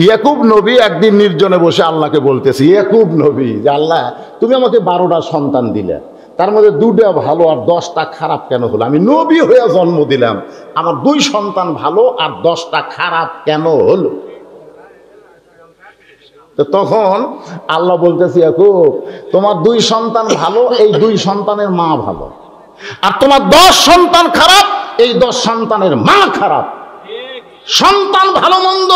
ইয়াকুব নবী একদিন নির্জনে বসে আল্লাহকে বলতেছে, ইয়াকুব নবী, যে আল্লাহ তুমি আমাকে 12টা সন্তান দিলে, তার মধ্যে 2টা ভালো আর 10টা খারাপ কেন হলো? আমি নবী হয়ে জন্ম দিলাম, আমার 2 সন্তান ভালো আর 10টা খারাপ কেন হলো? তো তখন আল্লাহ বলতেছে, ইয়াকুব তোমার 2 সন্তান ভালো, এই 2 সন্তানের মা ভালো, আর তোমার 10 সন্তান খারাপ, এই 10 সন্তানের মা খারাপ। সন্তান ভালো মন্দ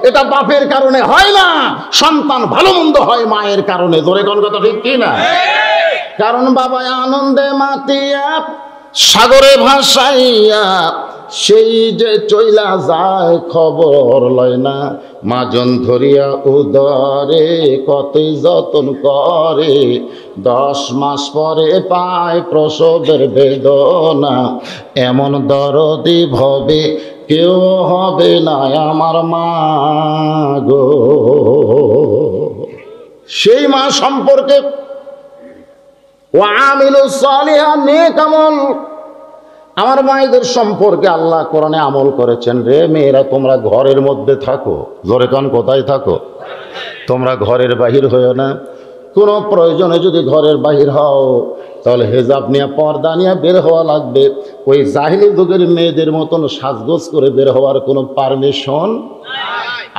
এটা বাপের কারণে হয় না, সন্তান ভালো মন্দ হয় মায়ের কারণে। জোরে কোন কথা ঠিক কি না? কারণ বাবা আনন্দে মাতিয়া সাগরে ভাসাইয়া সেই যে চইলা যায় খবর লয় না, মাজন ধরিয়া উদরে কতই যতন করে, 10 মাস পরে পায় প্রসবের বেদনা, এমন দরদি ভবে কেউ হবে না আমার মা গো। সেই মা সম্পর্কে ওয়ামিলুস সালিহাত নেক আমল, আমার মায়েদের সম্পর্কে আল্লাহ কোরআনে আমল করেছেন। রে মেয়েরা তোমরা ঘরের মধ্যে থাকো, জোরে কান কোথায় থাকো? তোমরা ঘরের বাহির হইও না। কোনো প্রয়োজনে যদি ঘরের বাহির হও তাহলে হেজাব নিয়ে পর্দা নিয়ে বের হওয়া লাগবে। ওই জাহিলি যুগের মেয়েদের মতন সাজগোজ করে বের হওয়ার কোনো পারমিশন।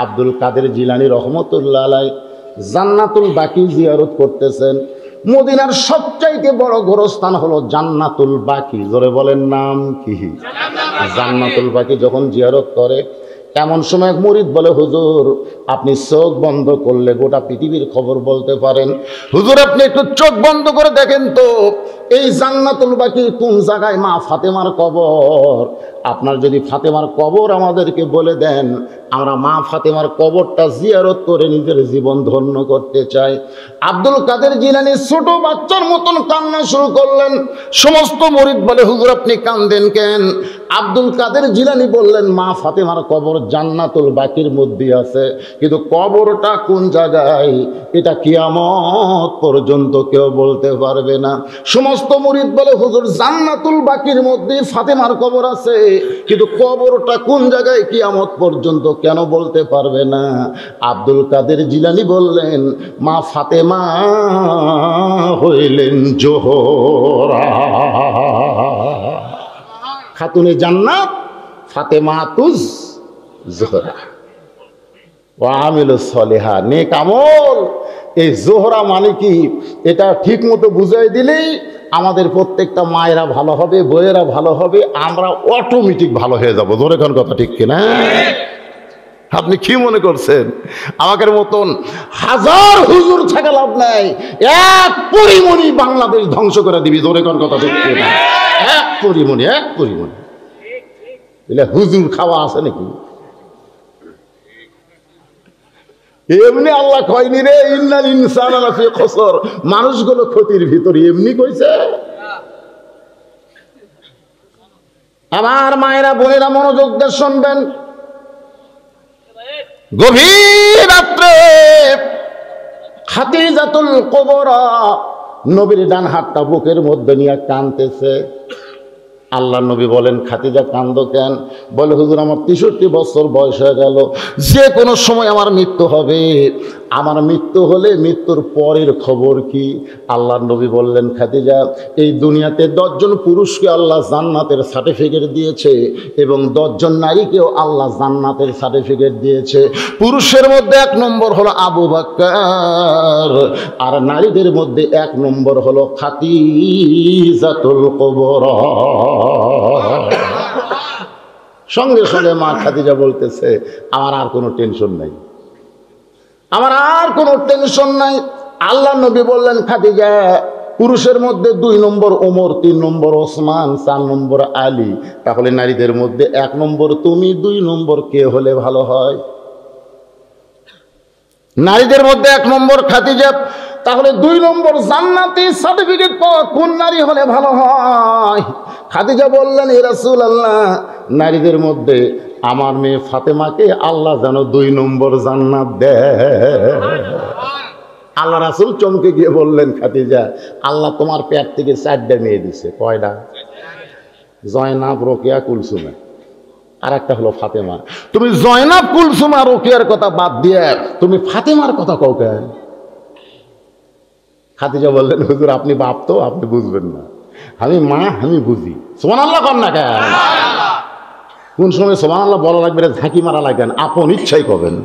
আব্দুল কাদের জিলানী রহমতুল্লাহ আলাইহি জান্নাতুল বাকি জিয়ারত করতেছেন। মদিনার সবচাইতে বড় গোরস্থান হলো জান্নাতুল বাকি। জোরে বলেন নাম কি? জান্নাতুল বাকি যখন জিয়ারত করে, এমন সময় এক মুরিদ বলে, হুজুর আপনি চোখ বন্ধ করলে গোটা পৃথিবীর খবর বলতে পারেন। হুজুর আপনি একটু চোখ বন্ধ করে দেখেন তো এই জান্নাতুল বাকি কোন জায়গায় মা ফাতেমার কবর। আপনার যদি ফাতেমার কবর আমাদেরকে বলে দেন, আমরা মা ফাতেমার কবরটা জিয়ারত করে নিজের জীবন ধন্য করতে চাই। আব্দুল কাদের জিলানী ছোট বাচ্চার মতন কান্না শুরু করলেন। সমস্ত মুরিদ বলে, হুজুর আপনি কান্দেন কেন? আব্দুল কাদের জিলানী বললেন, মা ফাতেমার কবর জান্নাতুল বাকির মধ্যে আছে, কিন্তু কবরটা কোন জায়গায় এটা কিয়ামত পর্যন্ত কেউ বলতে পারবে না। সমস্ত মুরিদ বলে, হুজুর জান্নাতুল বাকির মধ্যে ফাতেমার কবর আছে, কিন্তু কবরটা কোন জায়গায় কিয়ামত পর্যন্ত কেন বলতে পারবে না? আব্দুল কাদের জিলানী বললেন, মা ফাতেমা হইলেন জোহরা, খাতুনে জান্নাত ফাতেমাতুজ জোহরা ওয়া আমিলুস সলিহাত নেক আমল। এই জোহরা মানে কি এটা ঠিক মতো বুঝাই দিলেই আমাদের প্রত্যেকটা মায়েরা ভালো হবে, বইয়েরা ভালো হবে, আমরা অটোমেটিক ভালো হয়ে যাবো। ধরে কোন কথা ঠিক কিনা? আপনি কি মনে করছেন আমাদের মতন হাজার হুজুর থাকা লাভ নাই, এক পরিমণি বাংলাদেশ ধ্বংস করে দিবি। ধরে কোন কথা ঠিক কিনা? এক পরিমণি এলে হুজুর খাওয়া আছে নাকি? এমনি আল্লাহ কয়নি রে ইন্নাল ইনসানা লাফি খুসর, মানুষগুলো ক্ষতির ভিতর, এমনি কইছে। আমার মায়েরা বোনেরা মনোযোগ দিয়ে শুনবেন। গভীর রাত্রে খাদিজাতুল কুবরা নবীর ডান হাতটা বুকের মধ্যে নিয়ে কাঁদতেছে। আল্লাহ নবী বলেন, খাদিজা কান্দো কেন? বলে, হুজুর আমার 63 বছর বয়স হয়ে গেল, যে কোনো সময় আমার মৃত্যু হবে, আমার মৃত্যু হলে মৃত্যুর পরের খবর কি? আল্লাহ নবী বললেন, খাদিজা এই দুনিয়াতে 10 জন পুরুষকে আল্লাহ জান্নাতের সার্টিফিকেট দিয়েছে এবং 10 জন নারীকেও আল্লাহ জান্নাতের সার্টিফিকেট দিয়েছে। পুরুষের মধ্যে 1 নম্বর হলো আবু বকর, আর নারীদের মধ্যে 1 নম্বর হলো খাদিজাতুল কুবরা। সঙ্গে সঙ্গে মা খাদিজা বলতেছে, আমার আর কোনো টেনশন নাই, আমার আর কোনো টেনশন নাই। আল্লাহ নবী বললেন, খাদিজা পুরুষের মধ্যে 2 নম্বর ওমর, 3 নম্বর ওসমান, 4 নম্বর আলী, তাহলে নারীদের মধ্যে 1 নম্বর তুমি, 2 নম্বর কে হলে ভালো হয়? নারীদের মধ্যে 1 নম্বর খাদিজা, তাহলে 2 নম্বর জান্নাতি সার্টিফিকেট পাওয়া কোন নারী হলে ভালো হয়? খাদিজা বললেন, ইয়া রাসূলুল্লাহ নারীদের মধ্যে আমার মেয়ে ফাতেমাকে আল্লাহ যেন 2 নম্বর জান্নাত দেয়। আল্লাহ রাসূল চমকে গিয়ে বললেন, খাদিজা আল্লাহ তোমার পেট থেকে 4টা মেয়ে দিছে। কয়টা? জয়নাব, রোকেয়া, কুলসুমা। আর একটা হলো ফাতেমা। তুমি জয়নাব কুলসুম আর রোকেয়ার কথা বাদ দিয়ে তুমি ফাতেমার কথা কও কেন? খাদিজা বললেন, হুজুর আপনি বাপ তো, আপনি বুঝবেন না, আমি মা, আমি বুঝি। সুবহানাল্লাহ কর না কেন? কোন সময় সুবহানাল্লাহ বলা লাগবে, ঝাঁকি মারা লাগবেন, আপন ইচ্ছাই করবেন।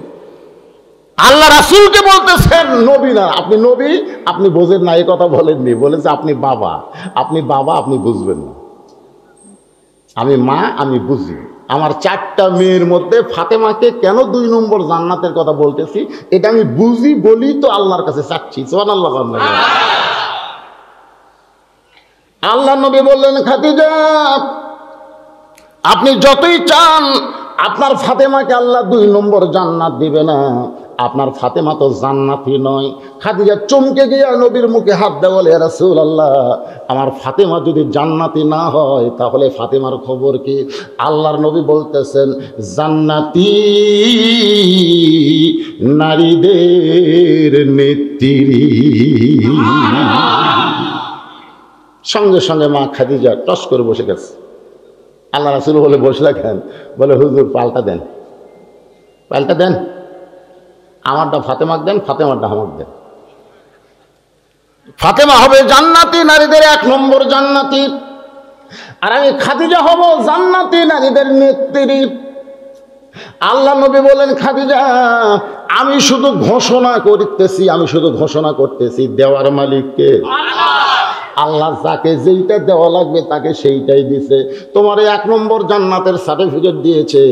আল্লাহ রাসূলকে বলতেছেন নবী না, আপনি নবী, আপনি বোঝেন না, এই কথা বলেননি, বলেছে আপনি বাবা, আপনি বাবা, আপনি বুঝবেন না। আমি মা, আমি বুঝি। আমার 4টা মেয়ের মধ্যে ফাতেমাকে কেন 2 নম্বর জান্নাতের কথা বলতেছি, এটা আমি বুঝি বলি তো আল্লাহর কাছে চাচ্ছি। সুবহানাল্লাহ। আল্লাহ নবী বললেন, খাদিজা আপনি যতই চান আপনার ফাতেমাকে আল্লাহ 2 নম্বর জান্নাত দিবে না, আপনার ফাতেমা তো জান্নাতি নয়। খাদিজা চমকে গিয়ে নবীর মুখে হাত দেয়, বলে ইয়া রাসূলুল্লাহ, আমার ফাতেমা যদি জান্নাতি না হয় তাহলে ফাতেমার খবর কি? আল্লাহর নবী বলতেছেন, জান্নাতি নারীদের নেত্রী। সঙ্গে সঙ্গে মা খাদিজা টস করে বসে গেছে। আল্লাহ রাসূল বলে, বসলা কেন? বলে, হুজুর পাল্টা দেন, পাল্টা দেন, আমারটা ফাতেমাকে দেন, ফাতেমারটা আমাকে দেন। ফাতেমা হবে জান্নাতি নারীদের 1 নম্বর জান্নাতি, আর আমি খাদিজা হব জান্নাতি নারীদের নেত্রী। আল্লাহ নবী বলেন, খাদিজা আমি শুধু ঘোষণা করতেছি, আমি শুধু ঘোষণা করতেছি, দেওয়ার মালিককে আল্লাহ, যাকে যেইটা দেওয়া লাগবে তাকে সেইটাই দিছে। তোমার 1 নম্বর জান্নাতের সার্টিফিকেট দিয়েছে,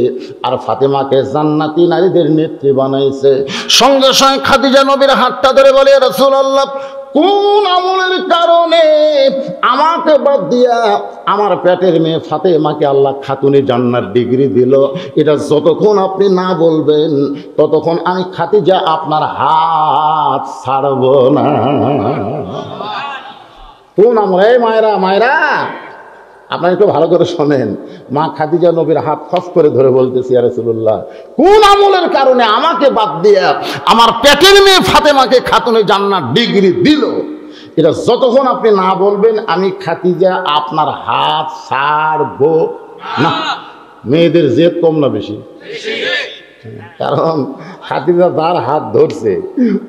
আর ফাতেমাকে জান্নাতি নারীদের নেত্রী বানাইছে। সঙ্গে সঙ্গে খাদিজা নবীর হাতটা ধরে বলে, ইয়া রাসূলুল্লাহ, কোন আমলের কারণে আমাকে বাদ দিয়া আমার পেটের মেয়ে ফাতেমাকে আল্লাহ খাতুনে জান্নাত ডিগ্রি দিল, এটা যতক্ষণ আপনি না বলবেন ততক্ষণ আমি খাদিজা আপনার হাত ছাড়ব না। কোন আমল? এই মায়েরা, মায়েরা আপনারা একটু ভালো করে শোনেন। মা খাদিজা নবীর হাত খস করে ধরে বলতেছি, ইয়া রাসূলুল্লাহ, কোন আমলের কারণে আমাকে বাদ দিয়ে আমার পেটের মেয়ে ফাতেমাকে খাতুনে জান্নাত ডিগ্রি দিল, এটা যতক্ষণ আপনি না বলবেন আমি খাদিজা আপনার হাত ছাড়ব না। মেয়েদের জেদ কম না বেশি? কারণ খাদিজা যার হাত ধরছে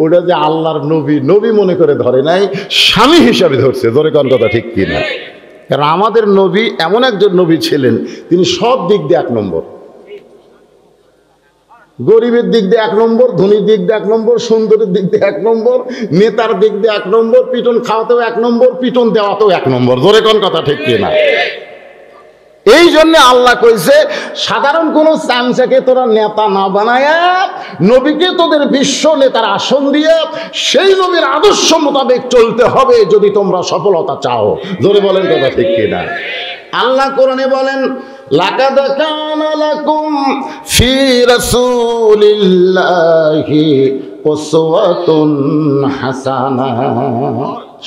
ওটা যে আল্লাহর নবী, নবী মনে করে ধরে নাই, স্বামী হিসাবে ধরছে। ধরে কোন কথা ঠিক কিনা? কারণ আমাদের নবী এমন একজন নবী ছিলেন, তিনি সব দিক দিয়ে 1 নম্বর। গরিবের দিক দিয়ে 1 নম্বর, ধনীর দিক দিয়ে 1 নম্বর, সুন্দরের দিক দিয়ে 1 নম্বর, নেতার দিক দিয়ে 1 নম্বর, পিটন খাওয়াতেও 1 নম্বর, পিটন দেওয়াতেও 1 নম্বর। ধরে কোন কথা ঠিক কিনা? এই জন্য আল্লাহ কইছে, সাধারণ কোন চামচাকে তোরা নেতা না বানায়, নবীকে তোদের বিশ্ব নেতার আসন দিয়ে সেই নবীর আদর্শ মোতাবেক চলতে হবে যদি তোমরা সফলতা চাও। জোরে বলেন কথা ঠিক কিনা? আল্লাহ কোরআনে বলেন, লাকাদ কানা লাকুম ফি রাসূলিল্লাহি উসওয়াতুন হাসানাহ।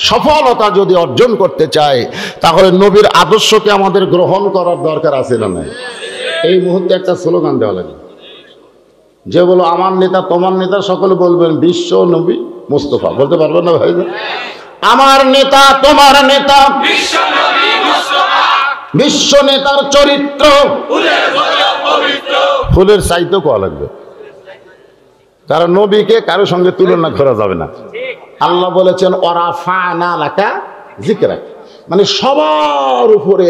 সফলতা যদি অর্জন করতে চায় তাহলে নবীর আদর্শকে আমাদের গ্রহণ করার দরকার আছে না নাই? এই মুহূর্তে একটা স্লোগান দেওয়া লাগে, যে বলো আমার নেতা তোমার নেতা, সকলে বলবেন বিশ্ব নবী মুস্তাফা। বলতে পারবেন না ভাই? আমার নেতা তোমার নেতা বিশ্ব নবী মুস্তাফা, বিশ্ব নেতার চরিত্র ফুলের চাইতে কোয়া লাগবে, কারণ নবীকে কারো সঙ্গে তুলনা করা যাবে না। আল্লাহ বলেছেন, ওয়ারাফা'না লাকা যিকরাক, মানে সবার উপরে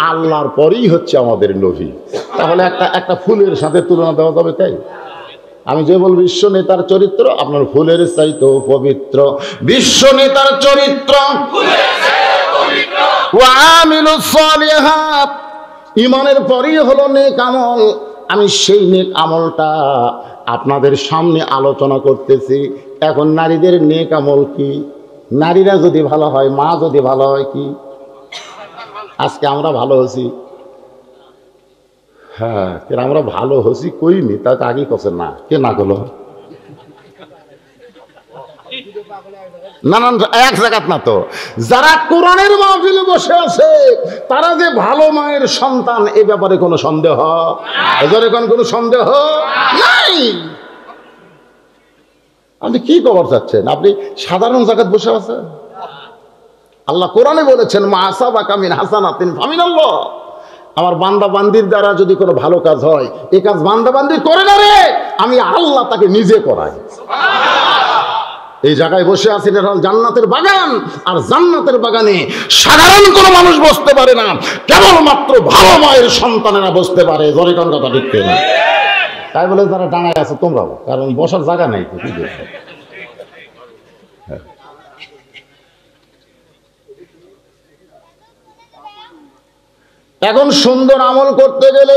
আল্লাহর পরেই হচ্ছে আমাদের নবী। তাহলে একটা ফুলের সাথে তুলনা দেওয়া যাবে? তাই আমি যে বলবো বিশ্ব নেতার চরিত্র আপনার ফুলের চাইতেও পবিত্র, বিশ্ব নেতার চরিত্র ওয়া আমিলুস সালিহাত, ঈমানের পরেই হলো নেক আমল। আমি সেই নেক আমলটা আপনাদের সামনে আলোচনা করতেছি। এখন নারীদের নেক আমল কি? নারীরা যদি ভালো হয়, মা যদি ভালো হয়, কি আজকে আমরা ভালো হছি? হ্যাঁ, আমরা ভালো হছি কইনি, তা তো আগেই কছে না, কে না করলো? নানান এক জায়গাত না তো, যারা কোরআনের মাহফিলে বসে আছে তারা যে ভালো মায়ের সন্তান, এ ব্যাপারে কোনো সন্দেহ? এজরে কোনো সন্দেহ নাই। আপনি কি খবর চাচ্ছেন? আপনি সাধারণ জায়গায় বসে আছেন। আল্লাহ কোরআনে বলেছেন, মা আসাবাকা মিন হাসানাতিন ফামিনাল্লাহ, আমার বান্দা বান্দির দ্বারা যদি কোনো ভালো কাজ হয়, এই কাজ বান্দা বান্দি করে না রে, আমি আল্লাহ তাকে নিজে করাই। এই জায়গায় বসে আছি, এটা হল জান্নাতের বাগান। আর জান্নাতের বাগানে সাধারণ কোনো মানুষ বসতে পারে না, কেবলমাত্র ভালো মায়ের সন্তানেরা বসতে পারে। জোরে কোন কথা ঠিক না? তাই বলে যারা ডাঙায় আছে তোমরাও, কারণ বসার জায়গা নেই তো। এখন সুন্দর আমল করতে গেলে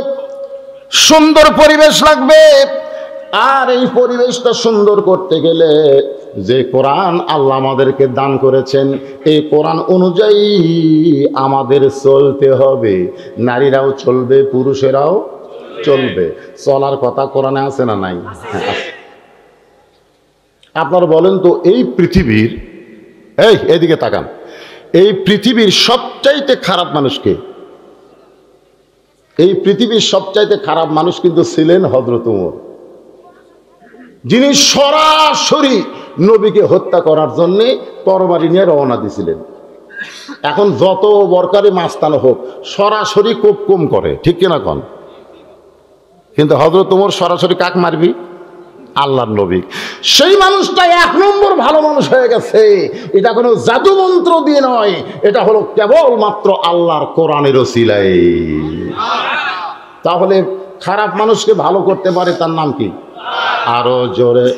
সুন্দর পরিবেশ লাগবে। আর এই পরিবেশটা সুন্দর করতে গেলে যে কোরআন আল্লাহ আমাদেরকে দান করেছেন, এই কোরআন অনুযায়ী আমাদের চলতে হবে। নারীরাও চলবে, পুরুষেরাও চলবে। চলার কথা কোরআনে আছে না নাই? আপনারা বলেন তো, এই পৃথিবীর, এইদিকে তাকান, এই পৃথিবীর সবচাইতে খারাপ মানুষকে? এই পৃথিবীর সবচাইতে খারাপ মানুষ কিন্তু ছিলেন হযরত ওমর, যিনি সরাসরি নবীকে হত্যা করার জন্য তরবারি নিয়ে রওনা দিয়েছিলেন। এখন যত বরকারি মাস্তানো হোক, সরাসরি খুব কম করে, ঠিক কিনা কন? কিন্তু হযরত ওমর সরাসরি কাক মারবি? আল্লাহর নবী। সেই মানুষটা 1 নম্বর ভালো মানুষ হয়ে গেছে। এটা কোনো জাদু মন্ত্র দিয়ে নয়, এটা হলো কেবলমাত্র আল্লাহর কোরআনের ওসিলায়। তাহলে খারাপ মানুষকে ভালো করতে পারে, তার নাম কি? আরো জোরে।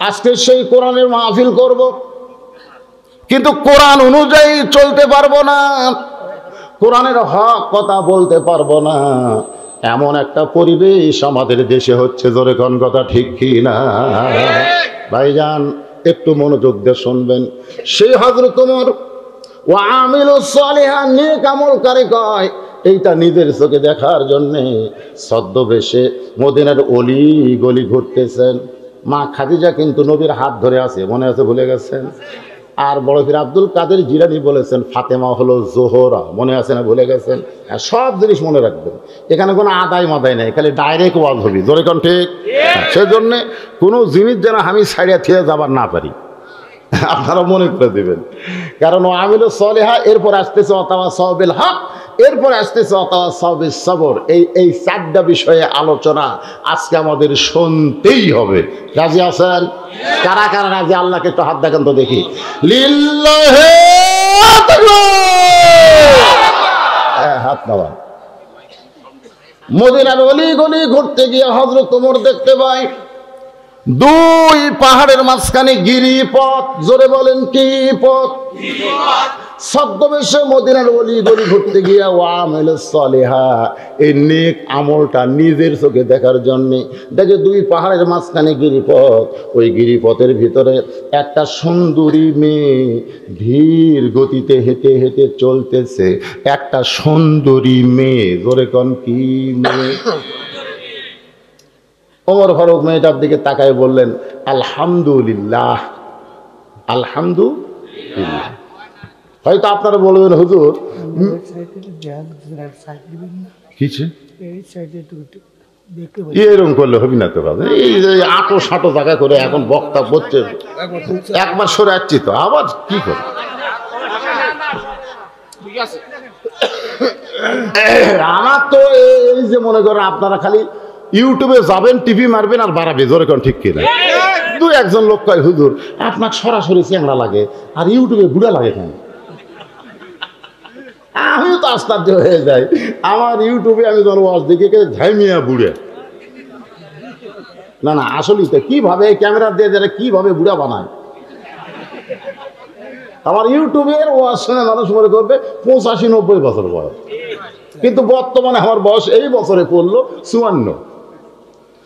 আজকে সেই কোরআনের মাহফিল করব, কিন্তু কোরআন অনুযায়ী চলতে পারবো না, কোরআনের হক কথা বলতে পারবো না। এমন একটা পরিবেশ আমাদের দেশে হচ্ছে। জোরে কোন কথা ঠিক কি না? ভাইজান একটু মনোযোগ দিয়ে শুনবেন। সেই হযরত ওমর ওয়া আমিলুস সালিহা, নেক আমলকারী কয়, এইটা নিজের চোখে দেখার জন্যে ছদ্মবেশে মদিনার অলি গলি ঘুরতেছেন। মা খাদিজা কিন্তু নবীর হাত ধরে আছে, মনে আছে? ভুলে গেছেন? আর বড় পীর আব্দুল কাদের জিলানী বলেছেন ফাতেমা হলো জোহরা, মনে আছে না? ভুলে গেছেন? সব জিনিস মনে রাখবেন। এখানে কোনো আদায় মাদায় নেই, খালি ডাইরেক্ট ওয়াজ হবি। ধরে কোন ঠিক? সেই জন্যে কোনো জিনিস যেন আমি ছাড়িয়া থিয়ে যাবার না পারি, আপনারা মনে করে দেবেন। কারণ ও আমিলুস সালিহা, এরপর আসতেছে ওয়াতাওয়াসাউ বিল হক, এরপর আসতেছে ওয়াতাওয়াসাউ বিস সবর। এই 4টা বিষয়ে আলোচনা আজকে আমাদের শুনতেই হবে। রাজি আছেন? কারা কারা রাজি? আল্লাহকে একটু হাত দেখান তো দেখি। লিল্লাহি হাত নামান। মদিনার অলি গলি ঘুরতে গিয়ে হযরত ওমর দেখতে পাই 2 পাহাড়ের মাঝখানে গিরিপথ। জোরে বলেন কি পথ? ছদ্মবেশে মদিনার অলি গলি ঘুরতে গিয়ে ওয়া আমিলুস সালিহা, এই নেক আমলটা নিজের চোখে দেখার জন্য দেখে 2 পাহাড়ের মাঝখানে গিরিপথ। ওই গিরিপথের ভিতরে একটা সুন্দরী মেয়ে ধীর গতিতে হেঁটে হেঁটে চলতেছে। একটা সুন্দরী মেয়ে। জোরে কোন কি মেয়ে? ওমর ফারুক মেয়েটার দিকে তাকায় বললেন, আলহামদুলিল্লাহ, আলহামদুলিল্লাহ। হয়তো আপনারা বলবেন, হুজুর এরকম করলে হবি না তো, এই যে আটো সাটো জায়গা করে এখন বক্তা বলছে, একবার সরে যাচ্ছি তো আবার কি করে। আমার তো এই যে মনে করেন আপনারা খালি ইউটিউবে যাবেন, টিভি মারবেন আর বাড়াবে। জোরে কোন ঠিক কিনা? 2-1 লোক কয়, হুজুর আপনার সরাসরি চ্যাংড়া লাগে আর ইউটিউবে বুড়া লাগে কেন? আমিও তো আশ্চর্য হয়ে যাই। আমার ইউটিউবে আমি যখন ওয়াজ দেখে ঝাইমিয়া বুড়ে। না না, আসলেই তো কিভাবে ক্যামেরা দিয়ে যারা কিভাবে বুড়া বানায়। আমার ইউটিউবের ওয়াজ শুনে মানুষ মনে করবে 85-90 বছর বয়স, কিন্তু বর্তমানে আমার বয়স এই বছরে পড়লো 54।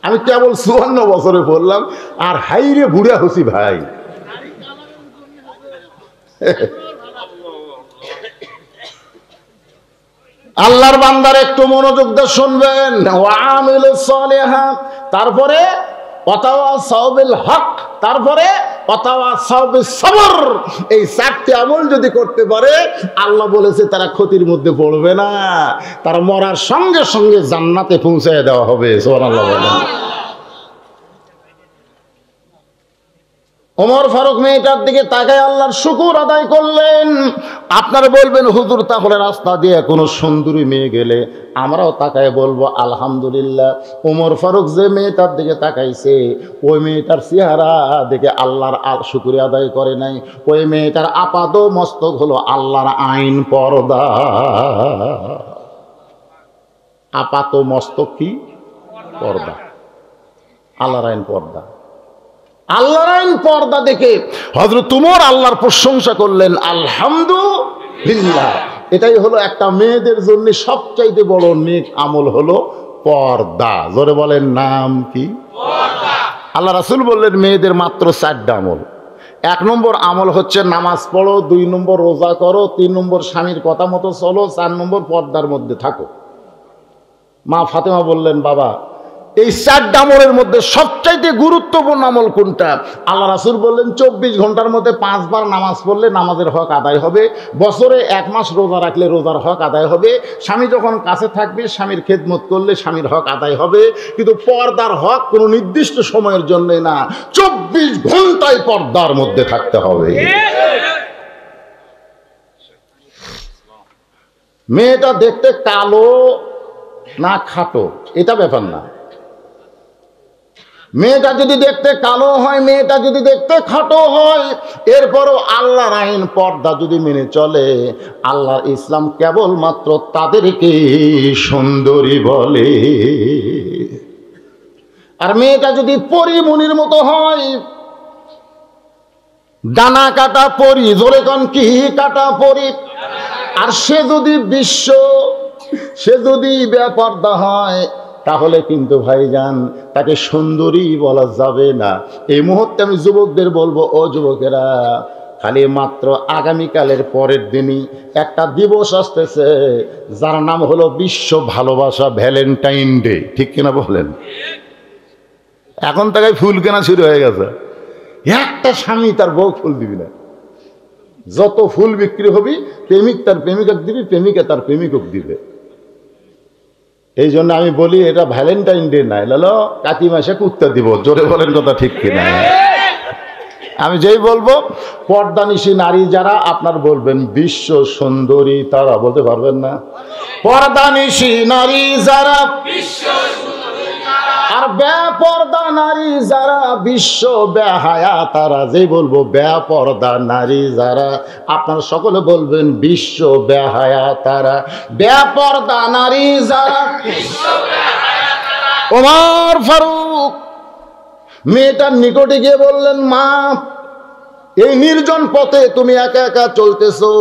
আমি কেবল 54 বছরে পড়লাম আর হাইরে বুড়া হচ্ছি ভাই। আল্লাহর বান্দার একটু মনোযোগ দিয়ে শুনবেন। ওয়া আমিলুস সালিহা, তারপরে ওয়াতাওয়াসাউ বিল হক, তারপরে ওয়াতাওয়াসাউ বিস সবর। এই 4টি আমল যদি করতে পারে, আল্লাহ বলেছে তারা ক্ষতির মধ্যে পড়বে না, তারা মরার সঙ্গে সঙ্গে জান্নাতে পৌঁছায় দেওয়া হবে। সুবহানাল্লাহ বলেন। ওমর ফারুক মেয়েটার দিকে তাকায় আল্লাহর শুকর আদায় করলেন। আপনারা বলবেন হুজুর তাহলে রাস্তা দিয়ে কোনো সুন্দরী মেয়ে গেলে আমরাও তাকায় বলবো আলহামদুলিল্লাহ। ওমর ফারুক যে মেয়েটার দিকে তাকাইছে ওই মেয়েটার চেহারা দেখে আল্লাহর শুকরিয়া আদায় করে নাই। ওই মেয়েটার আপাত মস্তক হলো আল্লাহর আইন পর্দা। আপাত মস্তক কি? পর্দা। আল্লাহর আইন পর্দা। আল্লাহর আইন পর্দা দেখে হযরত ওমর আল্লাহর প্রশংসা করলেন, আলহামদুলিল্লাহ। এটাই হলো একটা মেয়েদের জন্য সবচাইতে বড় নেক আমল হলো পর্দা। জোরে বলেন নাম কি? পর্দা। আল্লাহ রাসূল বললেন মেয়েদের মাত্র 4টা আমল। 1 নম্বর আমল হচ্ছে নামাজ পড়ো, 2 নম্বর রোজা করো, 3 নম্বর স্বামীর কথা মতো চলো, 4 নম্বর পর্দার মধ্যে থাকো। মা ফাতেমা বললেন, বাবা এই 4টা আমলের মধ্যে সবচাইতে গুরুত্বপূর্ণ আমল কোনটা? আল্লাহ রাসূল বললেন 24 ঘন্টার মধ্যে 5 বার নামাজ পড়লে নামাজের হক আদায় হবে, বছরে 1 মাস রোজা রাখলে রোজার হক আদায় হবে, স্বামী যখন কাছে থাকবে স্বামীর খেদমত করলে স্বামীর হক আদায় হবে। কিন্তু পর্দার হক কোনো নির্দিষ্ট সময়ের জন্য না, 24 ঘন্টায় পর্দার মধ্যে থাকতে হবে। মেয়েটা দেখতে কালো না খাটো এটা ব্যাপার না। মেয়েটা যদি দেখতে কালো হয়, মেয়েটা যদি দেখতে খাটো হয়, এরপরও আল্লাহর আইন পর্দা যদি মেনে চলে, আল্লাহর ইসলাম কেবলমাত্র তাদেরকে সুন্দরী বলে। আর মেয়েটা যদি পরীমণির মতো হয়, ডানা কাটা পরী, জোরে কোন কি কাটা পরী, আর সে যদি বেপর্দা হয়, তাহলে কিন্তু ভাইজান তাকে সুন্দরী বলা যাবে না। এই মুহূর্তে আমি যুবকদের বলবো, ও যুবকেরা, খালি মাত্র আগামীকালের পরের দিনই একটা দিবস আসতেছে যার নাম হলো বিশ্ব ভালোবাসা, ভ্যালেন্টাইন ডে। ঠিক কিনা বলেন? এখন তাকে ফুল কেনা শুরু হয়ে গেছে। একটা স্বামী তার বউ ফুল দিবি না, যত ফুল বিক্রি হবি প্রেমিক তার প্রেমিকক দিবি, প্রেমিকা তার প্রেমিকক দিবে। এই জন্য আমি বলি এটা ভ্যালেন্টাইন ডে নাই, লালো কাতি মাসে কুত্তা দিব। জোরে বলেন কথা ঠিক কিনা? আমি যেই বলবো পর্দানিশী নারী যারা, আপনার বলবেন বিশ্ব সুন্দরী তারা, বলতে পারবেন না? পর্দানিশী নারী যারা, আর বেপর্দা নারী যারা, বিশ্ব বেহায়া তারা। যেই বলবো বেপর্দা নারী যারা, আপনারা সকলে বলবেন বিশ্ব বেহায়া তারা। বেপর্দা নারী যারা, ওমর ফারুক মেয়েটার নিকটে গিয়ে বললেন, মা এই নির্জন পথে তুমি একা একা চলতেছো,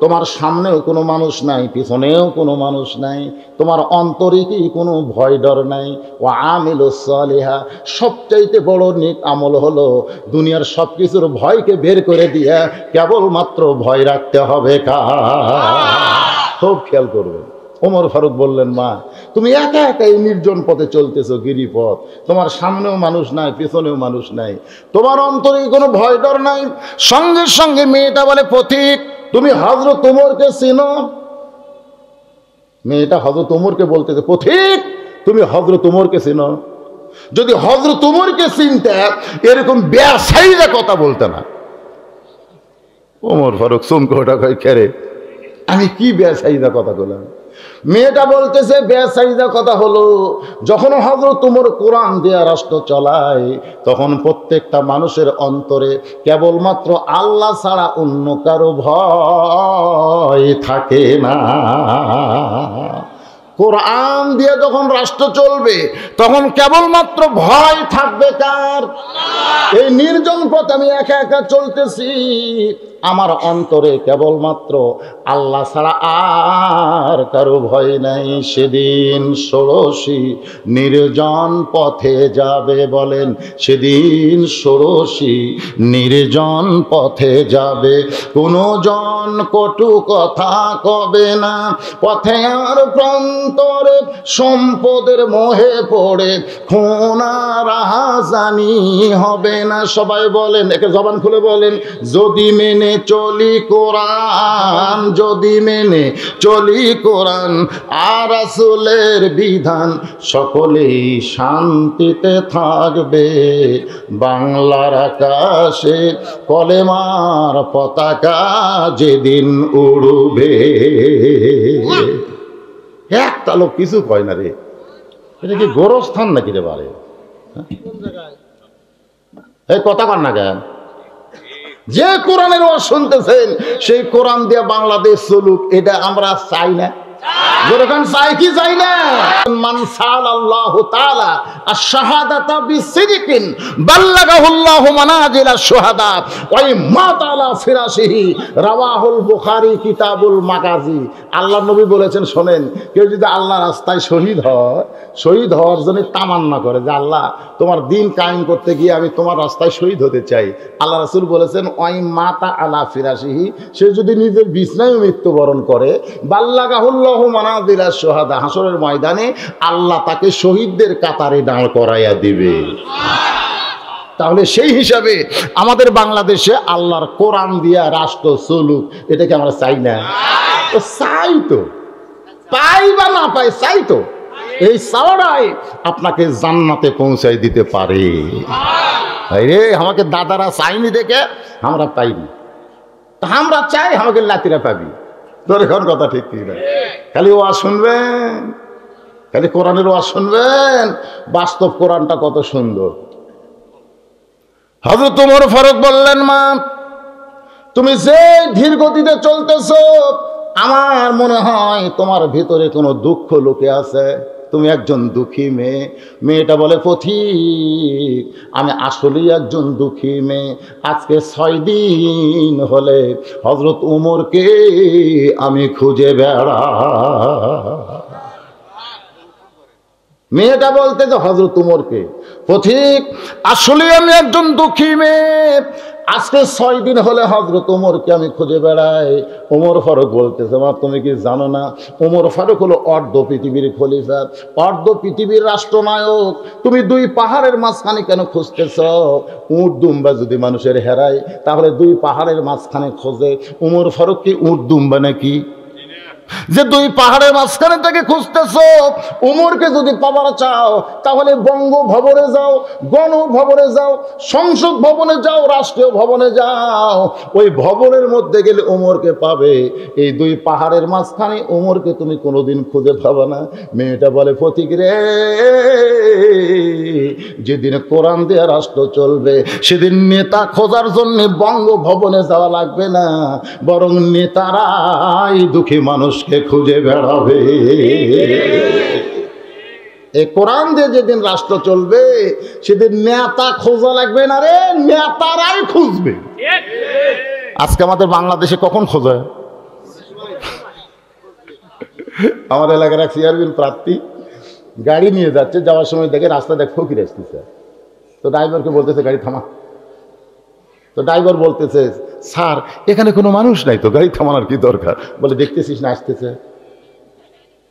তোমার সামনেও কোনো মানুষ নাই, পিছনেও কোনো মানুষ নাই, তোমার অন্তরে কি কোনো ভয় ডর নাই? ও আমিলুস সালিহা, সবচাইতে বড় নেক আমল হলো দুনিয়ার সব কিছুর ভয়কে বের করে দিয়া কেবলমাত্র ভয় রাখতে হবে খুব খেয়াল করবেন। ওমর ফারুক বললেন, মা তুমি একা একা এই নির্জন পথে চলতেছো, গিরিপথ, তোমার সামনেও মানুষ নাই, পেছনেও মানুষ নাই, তোমার অন্তরে কোনো ভয় ডর নাই। সঙ্গে সঙ্গে মেয়েটা বলে, পথিক তুমি হযরত ওমরকে চিনো? মেয়েটা হযরত ওমরকে বলতেছে, পথিক তুমি হযরত ওমরকে চিনো? যদি হযরত ওমরকে চিনতে এরকম বেসাইজা কথা বলতে না। ওমর ফারুক চমকে ওঠা, কয় কেরে আমি কি বেসাইজা কথা বললাম? মেয়েটা বলতেছে বেসাইজা কথা হলো, যখন হযরত ওমর কোরআন দিয়ে রাষ্ট্র চলায়, তখন প্রত্যেকটা মানুষের অন্তরে কেবলমাত্র আল্লাহ ছাড়া অন্য কারো ভয় থাকে না। কোরআন দিয়ে যখন রাষ্ট্র চলবে তখন কেবলমাত্র ভয় থাকবে কার? এই নির্জন পথে আমি একা একা চলতেছি, আমার অন্তরে কেবলমাত্র আল্লাহ ছাড়া আর কারো ভয় নাই। সেদিন ষোড়শী নির্জন পথে যাবে, বলেন সেদিন ষোড়শী নির্জন পথে যাবে, কোনো জন কটু কথা কবে না, পথে আর প্রান্তরে সম্পদের মোহে পড়ে খুন রাহাজানি হবে না। সবাই বলেন, একে জবান খুলে বলেন, যদি মেনে মেনে চলি কোরআন, যদি মেনে চলি কোরআন আর রাসূলের বিধান, সকলেই শান্তিতে থাকবে। বাংলার আকাশে কলেমার পতাকা যেদিন উড়বে। একটা লোক কিছু কয় না রে, এটা কি গোরস্থান নাকি রে বারে? এই কথা কর না কেন? যে কোরআনের ওয়াজ শুনতেছেন সেই কোরআন দিয়ে বাংলাদেশ চলুক, এটা আমরা চাই না। যেরকম চাই কি চাই না? মান সাআলাল্লাহু তাআলা আশ-শাহাদাতা বিসিদকিন বাল্লাগাহুল্লাহু মানাজিলা শুহাদা ওয়া মাতা আলা ফিরাশিহি, রাওয়াহুল বুখারী কিতাবুল মাগাজি। আল্লাহর নবী বলেছেন, শোনেন, কেউ যদি আল্লাহর রাস্তায় শহীদ হয়, শহীদ হওয়ার জন্য তামান্না করে যে আল্লাহ তোমার দিন কায়েম করতে গিয়ে আমি তোমার রাস্তায় শহীদ হতে চাই, আল্লাহ রাসূল বলেছেন ওয়া মাতা আলা ফিরাশিহি, সে যদি নিজের বিছানায় মৃত্যুবরণ করে, বাল্লাগাহুল্লাহু মানাজিলা শুহাদা, হাসরের ময়দানে আল্লাহ তাকে শহীদদের কাতারে দাঁড় করাইয়া দিবে। তাহলে সেই হিসাবে আমাদের বাংলাদেশে আল্লাহর কোরআন দিয়া রাষ্ট্র চলুক, এটাকে আমরা চাই না? তো চাই তো, পাই বা না পাই, চাই তো। এই চাওয়াটাই আপনাকে জান্নাতে পৌঁছাই দিতে পারে। রে আমাকে দাদারা চাইনি দেখে আমরা পাইনি, আমরা চাই আমাকে লাতিরা পাবি। তোর এখন কথা ঠিক কি না? খালি ওয়াজ শুনবেন, খালি কোরআনের ওয়াজ শুনবেন। বাস্তব কোরআনটা কত সুন্দর। হযরত ওমর ফারুক বললেন, মা তুমি যে ধীর গতিতে চলতেছো, আমার মনে হয় তোমার ভিতরে কোনো দুঃখ লুকে আছে। তুমি একজন দুঃখী মেয়ে। মেয়েটা বলে, পথিক আমি আসলেই একজন দুঃখী মেয়ে। আজকে 6 দিন হলে হযরত ওমরকে আমি খুঁজে বেড়া। মেয়েটা বলতে যে হযরত ওমরকে, পথিক আসলে আমি একজন দুঃখী মেয়ে, আজকে 6 দিন হলে হযরত ওমরকে আমি খুঁজে বেড়াই। ওমর ফারুক বলতেছে, মা তুমি কি জানো না, ওমর ফারুক হলো অর্ধ পৃথিবীর খলিফা, অর্ধ পৃথিবীর রাষ্ট্রনায়ক। তুমি 2 পাহাড়ের মাঝখানে কেন খুঁজতেছ? উট দুম্বা যদি মানুষের হেরায়, তাহলে 2 পাহাড়ের মাঝখানে খোঁজে। ওমর ফারুক কি উট দুম্বা নাকি যে 2 পাহাড়ের মাঝখানে থেকে খুঁজতেছো? ওমরকে যদি পাবার চাও তাহলে বঙ্গভবনে যাও, গণভবনে যাও, সংসদ ভবনে যাও, রাষ্ট্রীয় ভবনে যাও। ওই ভবনের মধ্যে গেলে ওমরকে পাবে। এই 2 পাহাড়ের মাঝখানে ওমরকে তুমি কোনোদিন খুঁজে পাবে না। মেয়েটা বলে, ফতিক রে, যেদিন কোরআন দিয়ে রাষ্ট্র চলবে সেদিন নেতা খোঁজার জন্য বঙ্গভবনে যাওয়া লাগবে না, বরং নেতারাই দুঃখী মানুষকে খুঁজে বেড়াবে। এই কোরআন দিয়ে যেদিন রাষ্ট্র চলবে সেদিন নেতা খোঁজা লাগবে না রে, নেতারাই খুঁজবে। আজকে আমাদের বাংলাদেশে কখন খোঁজে? আমার এলাকার এক চেয়ারম্যান প্রার্থী গাড়ি নিয়ে যাচ্ছে, যাওয়ার সময় দেখে রাস্তা দেখ ফকির আসতেছে। তো ড্রাইভারকে বলতেছে গাড়ি থামা। তো ড্রাইভার বলতেছে, স্যার এখানে কোনো মানুষ নাই তো, গাড়ি থামানোর কি দরকার? বলে, দেখতেছিস না আসতেছে,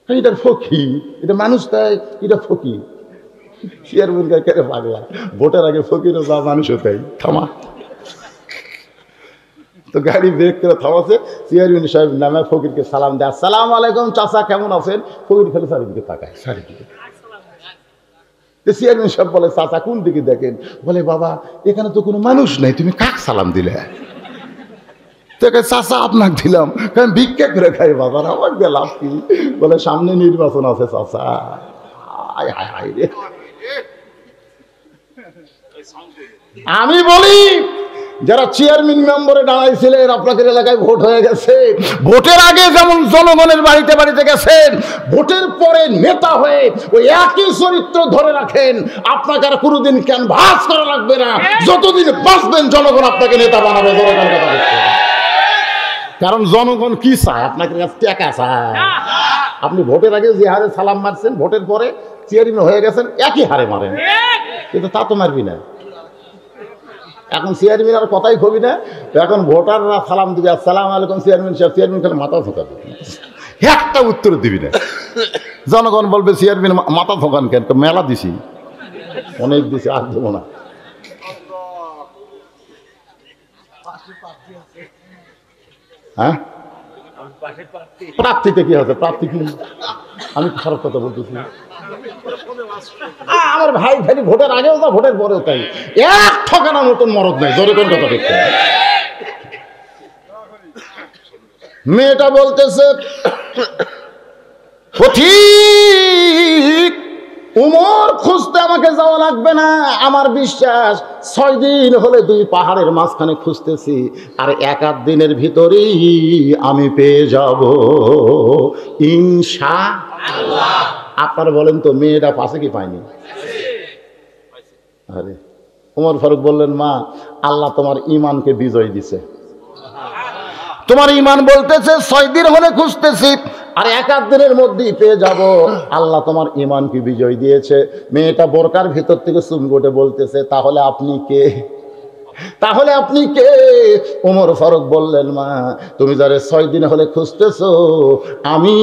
এটা ফকির, এটা মানুষ তাই, এটা ফকির। চেয়ারম্যান কেন পাগলা, ভোটের আগে ফকিরও যা মানুষও তাই, থামা। তো গাড়ি ব্রেক করে থামাচ্ছে। চেয়ারম্যান সাহেব নামে ফকিরকে সালাম দেয়, আসসালামু আলাইকুম চাচা, কেমন আছেন? ফকির খালি চারিদিকে তাকায়, চারিদিকে। চেয়ারম্যান সাহেব বলে, চাচা কোন দিকে দেখেন? বলে, বাবা এখানে তো কোনো মানুষ নাই, তুমি কাক সালাম দিলে? তোকে চাচা আপনাকে দিলাম, কারণ ভিক্ষা করে খাই বাবার, আমার দিয়ে লাভ কি? বলে, সামনে নির্বাচন আছে চাচা। হায় হায় হায় রে। আমি বলি, যারা চেয়ারম্যান মেম্বারে দাঁড়াইছিলেন, আপনাদের এলাকায় ভোট হয়ে গেছে, ভোটের আগে যেমন জনগণের বাড়িতে বাড়িতে গেছেন, ভোটের পরে নেতা হয়ে ওই একই চরিত্র ধরে রাখেন। আপনাকে আর কোনোদিন ক্যানভাস করা লাগবে না, যতদিন বাঁচবেন জনগণ আপনাকে নেতা বানাবে। জনগণ কথা বলছে, কারণ জনগণ কি চায়? আপনাকে টাকা চায়। আপনি ভোটের আগে যে হারে সালাম মারছেন, ভোটের পরে চেয়ারম্যান হয়ে গেছেন একই হারে মারেন, কিন্তু তা তো মারবি না। এখন চেয়ারম্যান আর কথাই কবি না, এখন ভোটাররা সালাম দিবে, আসসালামু আলাইকুম চেয়ারম্যান সাহেব, চেয়ারম্যান খালি মাথা ঝোঁকাবে, একটা উত্তর দিবি না। জনগণ বলবে, চেয়ারম্যান মাথা ঝোঁকান কেন? মেলা দিছি, অনেক দিছি, আর দেবো না। হ্যাঁ, প্রার্থীতে কি হচ্ছে? প্রার্থী কি? আমি খারাপ কথা বলতেছি? আমার ভাই খালি ভোটের আগেও তা ভোটের পরেও তাই, এক ঠকানোর মতন মরদ নাই। জোরে কোন কথা দেখতে মেয়েটা বলতেছে ঠিক উমর খুঁজতে আমাকে যাওয়া লাগবে না, আমার বিশ্বাস 6 দিন হলে 2 পাহাড়ের মাঝখানে খুঁজতেছি, আর 1-8 দিনের ভিতরেই আমি পেয়ে যাব ইনশাআল্লাহ। আপনারা বলেন তো মেয়েটা পাশে কি পায়নি? আরে উমর ফারুক বললেন, মা আল্লাহ তোমার ঈমানকে বিজয় দিছে। তোমার ঈমান বলতেছে 6 দিন হলে খুঁজতেছি আর 1-8 দিনের মধ্যেই পেয়ে যাব। আল্লাহ তোমার ঈমানকে বিজয় দিয়েছে। মেয়েটা বোরকার ভিতর থেকে চুমগোটে বলতেছে, তাহলে আপনি কে? তাহলে আপনি কে? ওমর ফারুক বললেন, মা তুমি যারে 6 দিন হলে খুঁজতেছো, আমি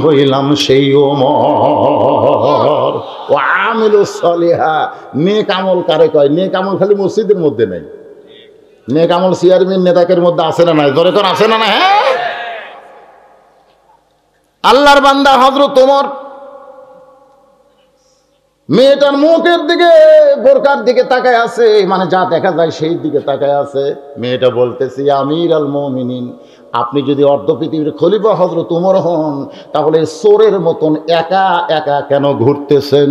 হইলাম সেই ওমর। ও আমিলুস সলিহা, নেক আমল কারে কয়? নেক আমল খালি মসজিদের মধ্যে নাই, নেক আমল চেয়ারম্যান নেতাকের মধ্যে আছে না নাই? ধরে তোর আছে না না? হ্যাঁ, আল্লাহর বান্দা হযরত ওমর মেয়েটার মুখের দিকে, বোরকার দিকে তাকায় আছে, মানে যা দেখা যায় সেই দিকে তাকায় আছে। মেয়েটা বলতেছি, আমির আল মুমিনিন, আপনি যদি অর্ধ পৃথিবীর খলিফা হযরত ওমর হন, তাহলে চোরের মতন একা একা কেন ঘুরতেছেন?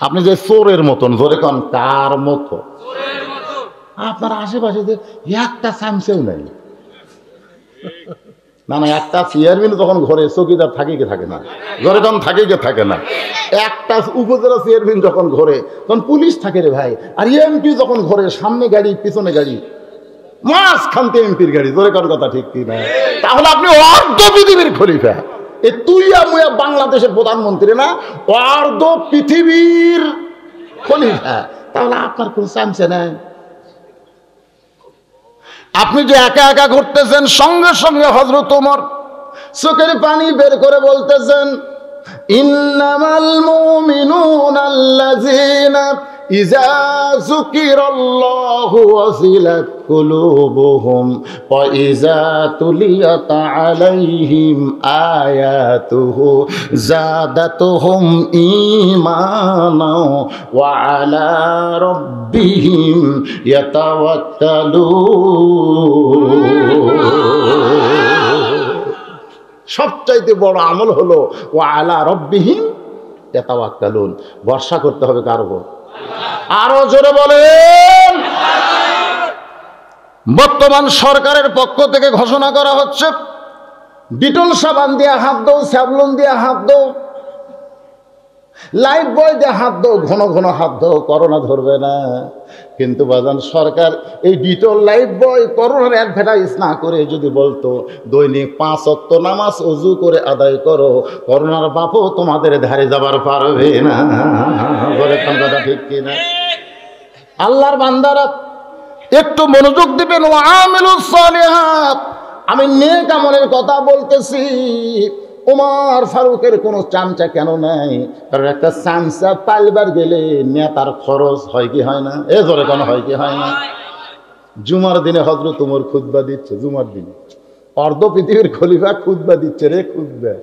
আপনি যে চোরের মতন, জোরে কন কার মতো? আপনার আশেপাশে যে একটা চামচেও নাই। না না, একটা চেয়ারম্যান যখন ঘরে, চৌকিদার থাকে কি থাকে না? ঘরে তখন থাকে কি থাকে না? একটা উপজেলা চেয়ারম্যান যখন ঘরে, তখন পুলিশ থাকে রে ভাই। আর এমপি যখন ঘরে, সামনে গাড়ি পিছনে গাড়ি, মাঝখানতে এমপির গাড়ি। জোরে কার কথা ঠিক কি না? তাহলে আপনি অর্ধ পৃথিবীর খলিফা, এ তুইয়া মুয়া বাংলাদেশের প্রধানমন্ত্রী না, অর্ধ পৃথিবীর খলিফা। তাহলে আপনার কোন চামচে নাই? আপনি যে একা একা ঘুরতেছেন, সঙ্গে সঙ্গে হযরত ওমর চোখের পানি বের করে বলতেছেন, ইন্নামাল মুমিনুনা আল্লাযীনা ইযা যুকিরাল্লাহু ওয়াজিলাত কুলুবুহুম ওয়া ইযা তুলিয়াত আলাইহিম আয়াতুহু যাদাতুহুম ঈমানা ওয়া আলা রাব্বিহিম ইয়াতাওয়াক্কালুন। সবচাইতে বড় আমল হলো ওয়া আলা রাব্বিহিম ইয়াতাওয়াক্কালুন। ভরসা করতে হবে কার উপর? আরো জোরে বলেন। বর্তমান সরকারের পক্ষ থেকে ঘোষণা করা হচ্ছে, ডিটল সাবান দিয়ে হাত দাও, স্যাভলন দিয়ে হাত দাও, লাইফ বয় দিয়ে হাত দাও, ঘন ঘন হাত দাও, করোনা ধরবে না। কিন্তু বাজান সরকার এই ডিটল, লাইফ বয়, করোনার অ্যাডভার্টাইজ না করে যদি বলতো দৈনিক 5 ওয়াক্ত নামাজ ওযু করে আদায় করো, করোনার বাপও তোমাদের ধারে যাবার পারবে না। বলে কথা ঠিক কিনা? আল্লাহর বান্দারা একটু মনোযোগ দিবেন। ওয়া আমিলুস সালিহাত, আমি নেক আমলের কথা বলতেছি। ওমর ফারুকের কোনো চামচা কেন নাই? কারণ একটা চামচা পাইবার গেলে নেতার খরচ হয় কি হয় না? এ জোরে কেন হয় কি হয় না? জুমার দিনে হযরত ওমর খুতবা দিচ্ছে, জুমার দিনে অর্ধ পৃথিবীর খলিফা খুতবা দিচ্ছে রে, খুতবা।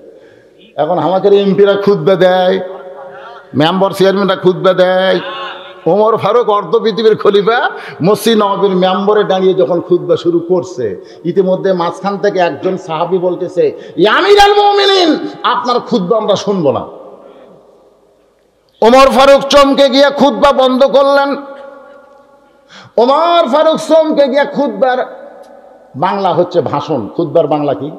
এখন আমাদের এমপিরা খুতবা দেয়, মেম্বার চেয়ারম্যানরা খুতবা দেয়। ওমর ফারুক অর্ধ পৃথিবীর খলিফা মসজিদ নববীর মেম্বরে দাঁড়িয়ে যখন খুতবা শুরু করছে, ইতিমধ্যে মাঝখান থেকে একজন সাহাবী বলতেছে, ইয়া আমিরুল মুমিনিন, আপনার খুতবা আমরা শুনবো না। ওমর ফারুক চমকে গিয়ে খুতবা বন্ধ করলেন। ওমর ফারুক চমকে গিয়ে, খুতবার বাংলা হচ্ছে ভাষণ, খুতবার বাংলা কি?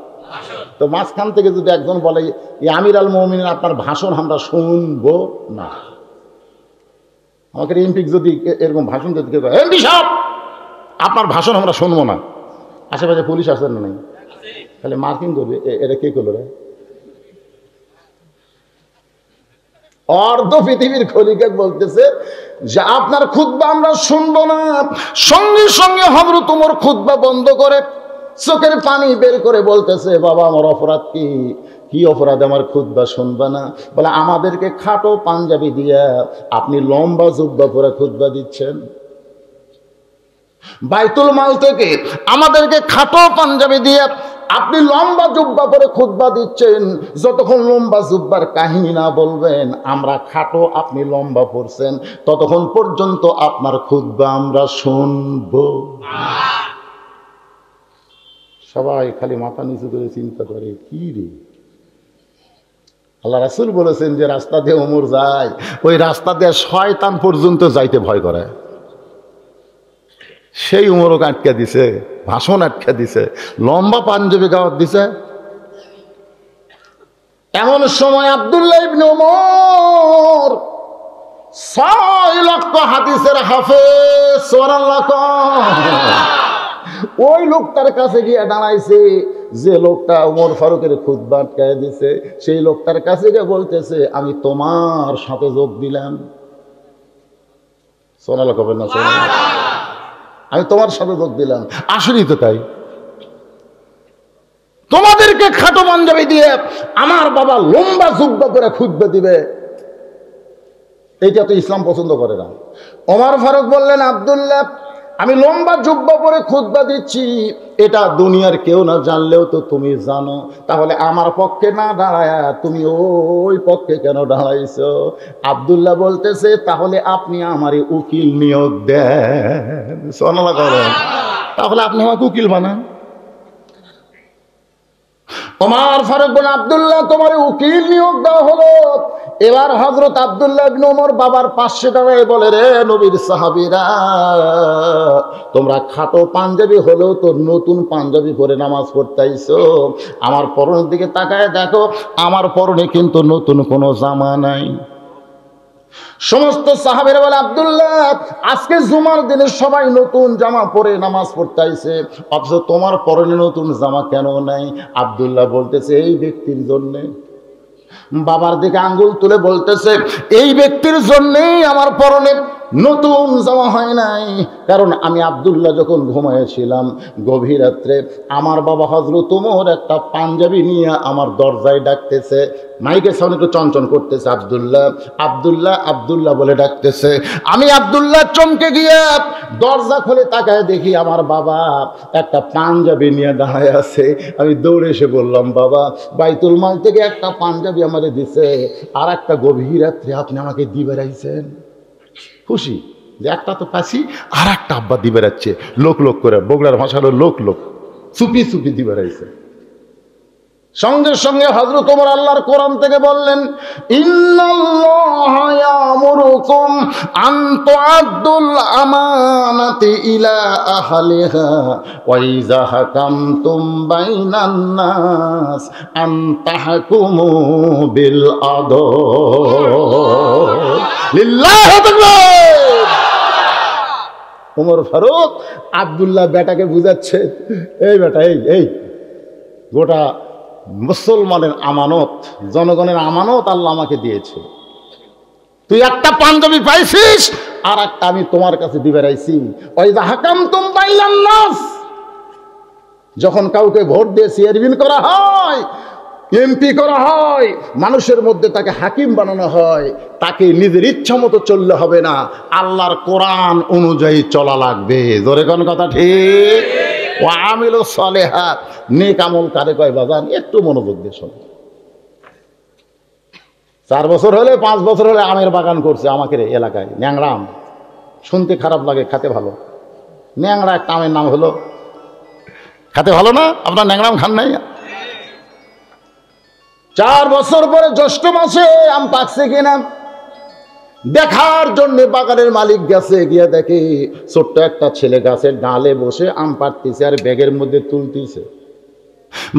তো মাঝখান থেকে যদি একজন বলে, ইয়া আমিরুল মুমিনিন, আপনার ভাষণ আমরা শুনবো না। আমাকে এমপি যদি এরকম ভাষণ দিতে কেউ, এমপি সাহেব আপনার ভাষণ আমরা শুনবো না, আশেপাশে পুলিশ আসে না নাই, তাহলে মার্কিং করবে, এটা কে করলো রে? অর্ধ পৃথিবীর খলিফা বলতেছে যে আপনার খুতবা আমরা শুনবো না। সঙ্গে সঙ্গে হযরত ওমর খুতবা বন্ধ করে চোখের পানি বের করে বলতেছে, বাবা আমার অপরাধ কি? কি অপরাধ আমার খুতবা শুনবা না? বলে, আমাদেরকে খাটো পাঞ্জাবি দিয়া আপনি লম্বা জুব্বা পরে খুতবা দিচ্ছেন। বাইতুল মাল থেকে আমাদেরকে খাটো পাঞ্জাবি দিয়ে আপনি লম্বা জুব্বা পরে খুতবা দিচ্ছেন। যতক্ষণ লম্বা জুব্বার কাহিনী না বলবেন, আমরা খাটো আপনি লম্বা পড়ছেন, ততক্ষণ পর্যন্ত আপনার খুতবা আমরা শুনব। সবাই খালি মাথা নিচু করে চিন্তা করে, কি রে, আল্লাহ রাসূল বলেছেন যে রাস্তা দিয়ে ওমর যায়, ওই রাস্তা দিয়ে শয়তান পর্যন্ত যাইতে ভয় করে। সেই উমরও আটকে দিছে, ভাষণ আটকে দিছে, লম্বা পাঞ্জাবি গাওয়াত দিছে। এমন সময় আব্দুল্লাহ ইবনে ওমর 6 লক্ষ হাদিসের হাফেজ, সুবহানাল্লাহ, ওই লোকটার কাছে গিয়ে দাঁড়াইছে, যে লোকটা ওমর ফারুকের খুতবা আটকায় দিছে, সেই লোকটার কাছে গিয়ে বলতেছে, আমি তোমার সাথে যোগ দিলাম। সুবহানাল্লাহ কবেন না? আমি তোমার সাথে যোগ দিলাম। আসলেই তো তাই। তোমাদেরকে খাটো পাঞ্জাবি দিয়ে আমার বাবা লম্বা জুব্বা করে খুতবা দিবে, এইটা তো ইসলাম পছন্দ করে না। ওমর ফারুক বললেন, আব্দুল্লাহ, আমি লম্বা জুব্বা পরে খুতবা দিচ্ছি, এটা দুনিয়ার কেউ না জানলেও তো তুমি জানো, তাহলে আমার পক্ষে না দাঁড়ায়া তুমি ওই পক্ষে কেন দাঁড়াইছো? আব্দুল্লাহ বলতেছে, তাহলে আপনি আমারে উকিল নিয়োগ দেন। সুবহানাল্লাহ করেন। তাহলে আপনি আমাকে উকিল বানান। ওমর ফারুক বলে, আব্দুল্লাহ, তোমার উকিল নিয়োগ দেওয়া হলো। এবার হযরত আব্দুল্লাহ ইবনে ওমর বাবার পাশে দাঁড়ায় বলে, রে নবীর সাহাবীরা, তোমরা খাটো পাঞ্জাবি হলেও তো নতুন পাঞ্জাবি পরে নামাজ পড়তেইছো, আমার পরনের দিকে তাকায় দেখো, আমার পরনে কিন্তু নতুন কোনো জামা নাই। সমস্ত সাহাবীরা বলে, আব্দুল্লাহ, আজকে জুমার দিনে সবাই নতুন জামা পরে নামাজ পড়তে আইছে, অথচ তোমার পরনে নতুন জামা কেন নাই? আব্দুল্লাহ বলতেছে, এই ব্যক্তির জন্য। বাবার দিকে আঙ্গুল তুলে বলতেছে, এই ব্যক্তির জন্যই আমার পরনে নতুন জামা হয় নাই। কারণ আমি আব্দুল্লাহ যখন ঘুমাইছিলাম গভীর রাত্রে, আমার বাবা হযরত ওমর একটা পাঞ্জাবি নিয়ে আমার দরজায় ডাকতেছে, মাইকের সামনে একটু চঞ্চন করতেছে, আব্দুল্লাহ, আব্দুল্লাহ, আব্দুল্লাহ বলে ডাকতেছে। আমি আব্দুল্লাহ চমকে গিয়ে দরজা খুলে তাকায় দেখি আমার বাবা একটা পাঞ্জাবি নিয়ে দাঁড়ায় আছে। আমি দৌড়ে এসে বললাম, বাবা, বাইতুল মাল থেকে একটা পাঞ্জাবি আমারে দিছে, আর একটা গভীর রাত্রে আপনি আমাকে দিয়ে বেড়াইছেন। খুশি যে একটা তো পাচ্ছি, আর একটা আব্বা দিয়ে বেড়াচ্ছে, লোক লোক করে, বগুড়ার ভাষা হলো লোক লোক, চুপি চুপি দিয়ে বেড়াইছে। সঙ্গে সঙ্গে হযরত ওমর আল্লাহর কোরআন থেকে বললেন, ইন্নাল্লাহা ইয়ামুরুকুম আন তুআদ্দুল আমানাতি ইলা আহলিহা ওয়া ইযা হাকামতুম বাইনান নাস আন তাহকুমু বিল আদল। লিল্লাহি তাকবীর। ওমর ফারুক আব্দুল্লাহ বেটাকে বুঝাচ্ছে, এই বেটা, এই গোটা মুসলমানের আমানত, জনগণের আমানত আল্লাহ আমাকে দিয়েছে, তুই একটা পাঞ্জাবি পাইছিস, আর একটা আমি তোমার কাছে দিবে রাইছি। ওয়াইযা হাকামতুম বাইনান নাস, যখন কাউকে ভোট দিয়ে চেয়ারম্যান করা হয়, এমপি করা হয়, মানুষের মধ্যে তাকে হাকিম বানানো হয়, তাকে নিজের ইচ্ছা মতো চললে হবে না, আল্লাহর কোরআন অনুযায়ী চলা লাগবে। জোরে কোন কথা ঠিক? ও আমিলু সালেহাত, নেক আমল কারে কয় বাজান, একটু মনোযোগ দিয়ে শোনো। 4 বছর হলে 5 বছর হলে আমের বাগান করছে আমাকে এলাকায়, ন্যাংরাম, শুনতে খারাপ লাগে, খেতে ভালো। ন্যাংরা একটা আমের নাম হলো, খেতে ভালো না? আপনার ন্যাংরাম খান নাই? 4 বছর পরে জ্যৈষ্ঠ মাসে আম পাকছে কিনা দেখার জন্য বাগানের মালিক গেছে, গিয়ে দেখে ছোট্ট একটা ছেলে গাছের ডালে বসে আম পাড়তেছে আর ব্যাগের মধ্যে তুলতেছে।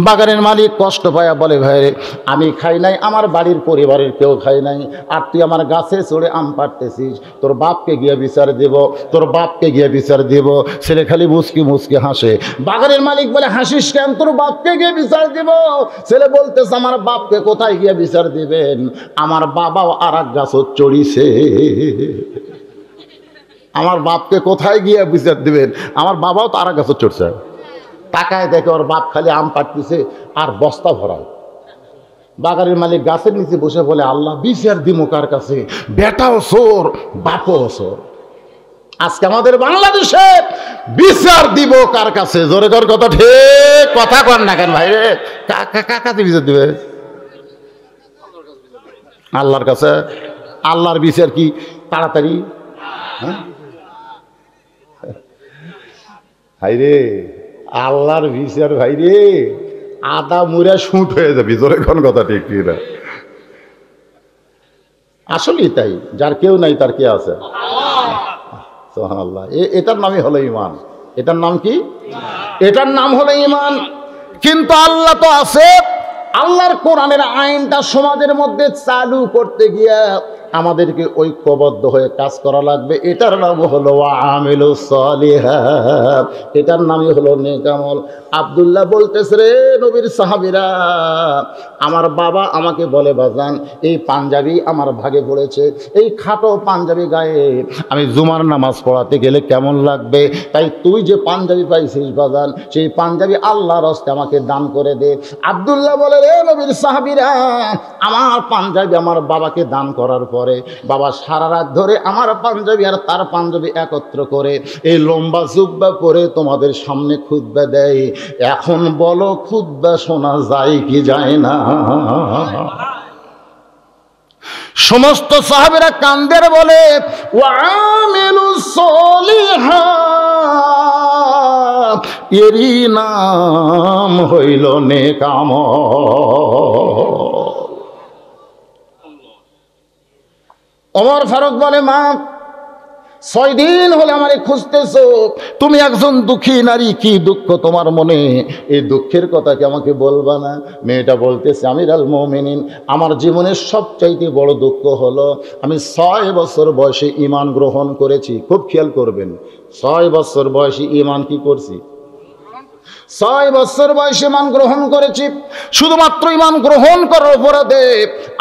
বাগানের মালিক কষ্ট পায়া বলে, ভাই রে, আমি খাই নাই, আমার বাড়ির পরিবারের কেউ খাই নাই, আর তুই আমার গাছে চড়ে আম পাড়তেছিস, তোর বাপকে গিয়ে বিচার দেব, তোর বাপকে গিয়ে বিচার দেব। ছেলে খালি মুচকি মুচকি হাসে। বাগানের মালিক বলে, হাসিস কেন? তোর বাপকে গিয়ে বিচার দেব। ছেলে বলতেছে, আমার বাপকে কোথায় গিয়ে বিচার দিবেন? আমার বাবাও আর এক গাছও চড়িছে। আমার বাপকে কোথায় গিয়ে বিচার দিবেন? আমার বাবাও তো আর এক গাছও চড়ছে। তাকায় দেখে ওর বাপ খালি আম পাড়তেছে আর বস্তা ভরায়। বাগানের মালিক গাছের নিচে বসে বলে, আল্লাহ বিচার দিমো কার কাছে? বেটাও চোর, বাপও চোর। আজকে আমাদের বাংলাদেশে বিচার দিব কার কাছে? জোরে কর কথা, ঠিক কথা কর না কেন ভাই রে? কাকে বিচার দিবে? আল্লাহর কাছে। আল্লাহর বিচার কি তাড়াতাড়ি? ভাই রে, আল্লাহর বিচার ভাই রে আদা মুড়া শুট হয়ে যাবি। জোরে কোন কথা, ঠিক কি না? আসলেই তাই, যার কেউ নাই তার কে আছে? সুবহানাল্লাহ। এটার নামই হলো ঈমান। এটার নাম কি? এটার নাম হলো ঈমান। কিন্তু আল্লাহ তো আছে। আল্লাহর কোরআনের আইনটা সমাজের মধ্যে চালু করতে গিয়া আমাদেরকে ঐক্যবদ্ধ হয়ে কাজ করা লাগবে। এটার নাম হলো আমিলুস সলিহাত, এটার নামই হলো নেক আমল। আব্দুল্লাহ বলতেছে, রে নবীর সাহাবীরা, আমার বাবা আমাকে বলে, বাজান এই পাঞ্জাবি আমার ভাগে পড়েছে, এই খাটো পাঞ্জাবি গায়ে আমি জুমার নামাজ পড়াতে গেলে কেমন লাগবে? তাই তুই যে পাঞ্জাবি পাইছিস বাজান, সেই পাঞ্জাবি আল্লাহর হস্তে আমাকে দান করে দে। আব্দুল্লাহ বলে, রে নবীর সাহাবীরা, আমার পাঞ্জাবি আমার বাবাকে দান করার পরে বাবা সারা রাত ধরে আমার পাঞ্জাবি আর তার পাঞ্জাবি একত্র করে এই লম্বা জুব্বা পরে তোমাদের সামনে খুতবা দেয়। এখন বলো খুতবা শোনা যায় কি যায় না? সমস্ত সাহাবীরা কান্দের বলে, ওয়ামিলুস সলিহাত, এরই নাম হইল নেক আমল। ওমর ফারুক বলে, মা 6 দিন হলে আমারে খুঁজতেছো, তুমি একজন দুঃখী নারী, কি দুঃখ তোমার মনে? এই দুঃখের কথা কি আমাকে বলবা না? মেয়েটা বলতেছে, আমিরুল মুমিনিন, আমার জীবনের সবচাইতে বড় দুঃখ হলো আমি 6 বছর বয়সে ঈমান গ্রহণ করেছি। খুব খেয়াল করবেন, 6 বছর বয়সে ঈমান কি করছি? 6 বছর বয়সে ঈমান গ্রহণ করেছি। শুধুমাত্র ঈমান গ্রহণ করার অপরাধে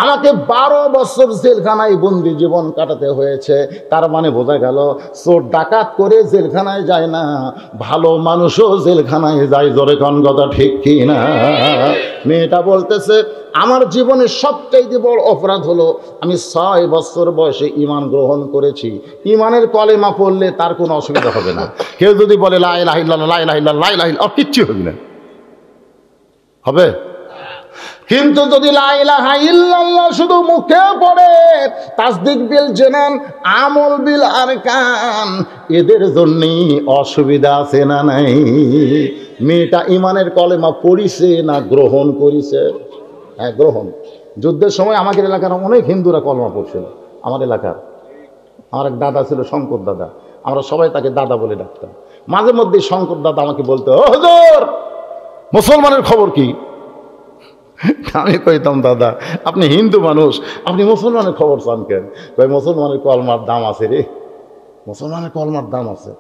আমাকে 12 বছর জেলখানায় বন্দি জীবন কাটাতে হয়েছে। তার মানে বোঝা গেল, চোর ডাকাত করে জেলখানায় যায় না, ভালো মানুষও জেলখানায় যায়। জোরে কোন কথা, ঠিক কি না? মেয়েটা বলতেছে, আমার জীবনের সবচেয়ে বড় অপরাধ হলো আমি 6 বছর বয়সে ঈমান গ্রহণ করেছি। ঈমানের কলেমা পড়লে তার কোনো অসুবিধা হবে না। কেউ যদি বলে লা ইলাহা ইল্লাল্লাহ, লা ইলাহা ইল্লাল্লাহ, লা ইলাহা ইল্লাল্লাহ, কিচ্ছু হবে না, হবে। কিন্তু যদি লা ইলাহা ইল্লাল্লাহ শুধু মুখে পড়ে, তাসদিক বিল জানান, আমল বিল আরকান, এদের জন্যই অসুবিধা আছে না নাই? মেয়েটা ঈমানের কলেমা পড়িছে না গ্রহণ করিছে? হ্যাঁ, গ্রহণ। যুদ্ধের সময় আমাদের এলাকার অনেক হিন্দুরা কলমা পড়ছিল। আমার এলাকার আমার এক দাদা ছিল, শঙ্কর দাদা, আমরা সবাই তাকে দাদা বলে ডাকতাম। মাঝে মধ্যে শঙ্কর দাদা আমাকে বলতো, ও হুজুর, মুসলমানের খবর কি? আমি কইতাম, দাদা আপনি হিন্দু মানুষ, আপনি মুসলমানের খবর চান কেন? কই, মুসলমানের কলমার দাম আছে রে, মুসলমানের কলমার দাম আছে।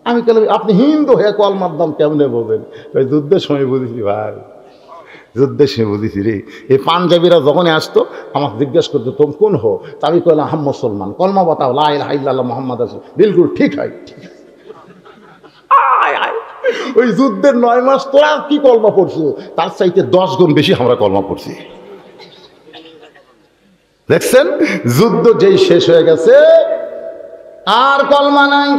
আমি বললাম, আপনি হিন্দু হয়ে কলমার দাম কেমনে বোঝেন? কই, যুদ্ধের সময় বুঝেছি ভাই, যুদ্ধের সময় বুঝেছি রে। এই পাঞ্জাবিরা যখনই আসতো আমাকে জিজ্ঞেস করতো, তুমি কোন হো? তা আমি কইলাম, হাম মুসলমান। কলমা বাতাও, লা ইলাহা ইল্লাল্লাহ মুহাম্মাদ রাসূলুল্লাহ। বিলকুল ঠিক হয়। ওই যুদ্ধের 9 মাস তোরা কি কলমা পড়ছো, তার চাইতে 10 গুণ বেশি আমরা কলমা পড়ছি। দেখছেন, যুদ্ধ যেই শেষ হয়ে গেছে আর কলমা নাই।